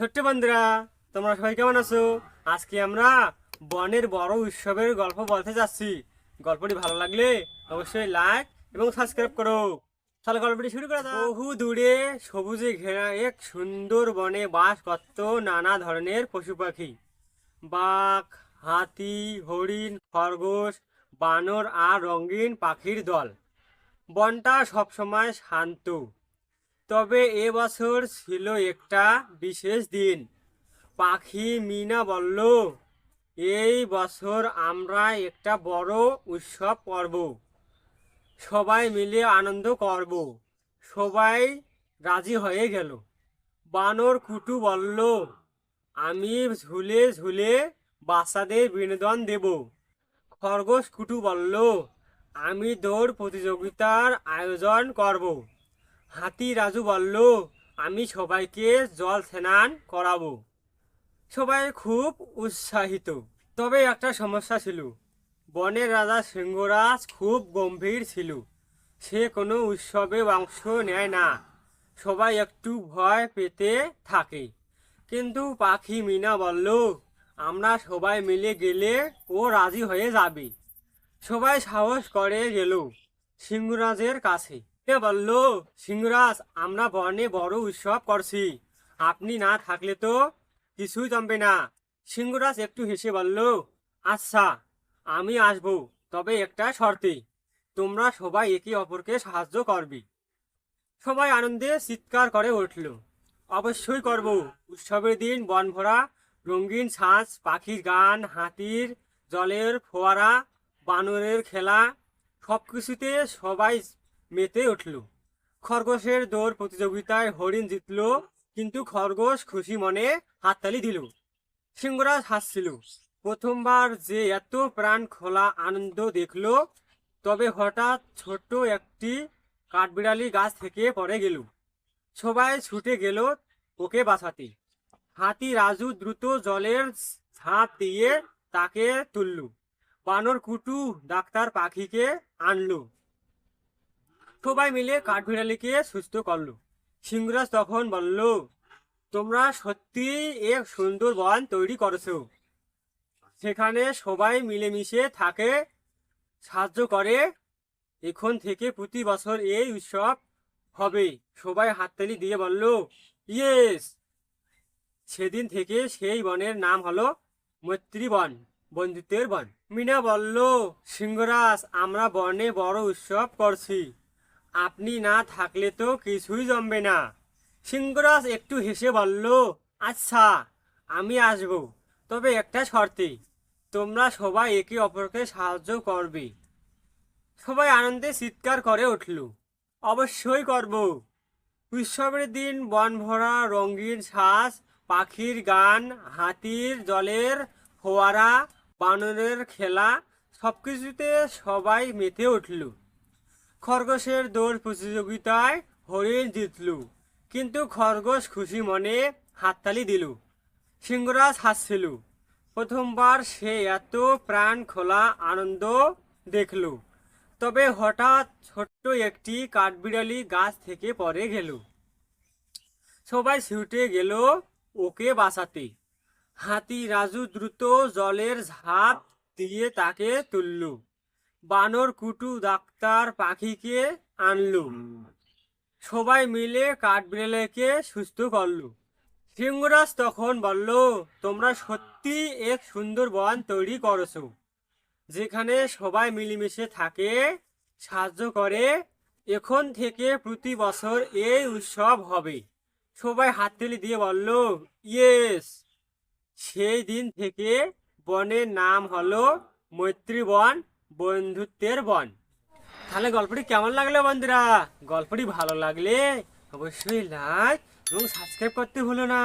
ছোট্ট বন্ধুরা, তোমরা সবাই কেমন আছো? আজকে আমরা বনের বড় উৎসবের গল্প বলতে যাচ্ছি। গল্পটি ভালো লাগলে অবশ্যই লাইক এবং সাবস্ক্রাইব করো। তাহলে গল্পটি শুরু করা যাক। বহু দূরে সবুজে ঘেরা এক সুন্দর বনে বাস করত নানা ধরনের পশু পাখি। বাঘ, হাতি, হরিণ, খরগোশ, বানর আর রঙিন পাখির দল। বনটা সবসময় শান্ত। তবে এবছর ছিল একটা বিশেষ দিন। পাখি মিনা বলল, এই বছর আমরা একটা বড় উৎসব করব, সবাই মিলে আনন্দ করব। সবাই রাজি হয়ে গেল। বানর কুটু বলল, আমি ঝুলে ঝুলে বাচ্চাদের বিনোদন দেব। খরগোশ কুটু বলল, আমি দৌড় প্রতিযোগিতার আয়োজন করব। হাতি রাজু বলল, আমি সবাইকে জল স্নান করাবো। সবাই খুব উৎসাহিত। তবে একটা সমস্যা ছিল। বনের রাজা সিংহরাজ খুব গম্ভীর ছিল। সে কোনো উৎসবে অংশ নেয় না। সবাই একটু ভয় পেতে থাকে। কিন্তু পাখি মিনা বলল, আমরা সবাই মিলে গেলে ও রাজি হয়ে যাবে। সবাই সাহস করে গেল সিংহরাজের কাছে। সে বলল, সিংহরাজ, আমরা বনে বড় উৎসব করছি, আপনি না থাকলে তো কিছুই জমবে না। সিংহরাজ একটু হেসে বলল, আচ্ছা, আমি আসবো, তবে একটা শর্তে, তোমরা সবাই একে অপরকে সাহায্য করবে। সবাই আনন্দে চিৎকার করে উঠল, অবশ্যই করব। উৎসবের দিন বন ভরা রঙিন ছাঁচ, পাখির গান, হাতির জলের ফোয়ারা, বানরের খেলা, সবকিছুতে সবাই মেতে উঠল। খরগোশের দৌড় প্রতিযোগিতায় হরিণ জিতল, কিন্তু খরগোশ খুশি মনে হাততালি দিল। সিংহরাজ হাসছিল, প্রথমবার যে এত প্রাণ খোলা আনন্দ দেখলো। তবে হঠাৎ ছোট্ট একটি কাঠবিড়ালি গাছ থেকে পড়ে গেল। সবাই ছুটে গেল ওকে বাঁচাতে। হাতি রাজু দ্রুত জলের ঝাঁপ দিয়ে তাকে তুলল। বানর কুটু ডাক্তার পাখিকে আনলো। সবাই মিলে কাঠবিড়ালিকে সুস্থ করলো। সিংহরাজ তখন বলল, তোমরা সত্যি এক সুন্দর বন তৈরি করেছো। সেখানে সবাই মিলেমিশে থাকে, সাহায্য করে। এখন থেকে প্রতি বছর এই উৎসব হবে। সবাই হাততালি দিয়ে বলল, ইয়েস। সেদিন থেকে সেই বনের নাম হলো মৈত্রী বন, বন্ধুত্বের বন। মিনা বলল, সিংহরাজ, আমরা বনে বড় উৎসব করছি, আপনি না থাকলে তো কিছুই জমবে না। সিংহরাজ একটু হেসে বলল, আচ্ছা, আমি আসব, তবে একটা শর্তে, তোমরা সবাই একে অপরকে সাহায্য করবে। সবাই আনন্দে চিৎকার করে উঠল, অবশ্যই করব। উৎসবের দিন বন ভরা রঙিন সাজ, পাখির গান, হাতির জলের ফোয়ারা, বানরের খেলা, সবকিছুতে সবাই মেতে উঠল। খরগোশের দৌড় প্রতিযোগিতায় হরিণ জিতল, কিন্তু খরগোশ খুশি মনে হাততালি দিল। সিংহরাজ হাসছিল, প্রথমবার সে এত প্রাণ খোলা আনন্দ দেখল। তবে হঠাৎ ছোট্ট একটি কাঠবিড়ালি গাছ থেকে পড়ে গেল। সবাই ছুটে গেল ওকে বাঁচাতে। হাতি রাজু দ্রুত জলের ঝাঁপ দিয়ে তাকে তুলল। বানর কুটু ডাক্তার পাখিকে আনলো। সবাই মিলে কাঠবিড়ালিকে সুস্থ করলো। সিংহরাজ তখন বলল, তোমরা সত্যি এক সুন্দর বন তৈরি করেছো, যেখানে সবাই মিলেমিশে থাকে, সাহায্য করে। এখন থেকে প্রতি বছর এই উৎসব হবে। সবাই হাততালি দিয়ে বলল, ইয়েস। সেই দিন থেকে বনের নাম হলো মৈত্রী বন, বন্ধুত্বের বন। তাহলে গল্পটি কেমন লাগলো বন্ধুরা? গল্পটি ভালো লাগলে অবশ্যই লাইক এবং সাবস্ক্রাইব করতে ভুলো না।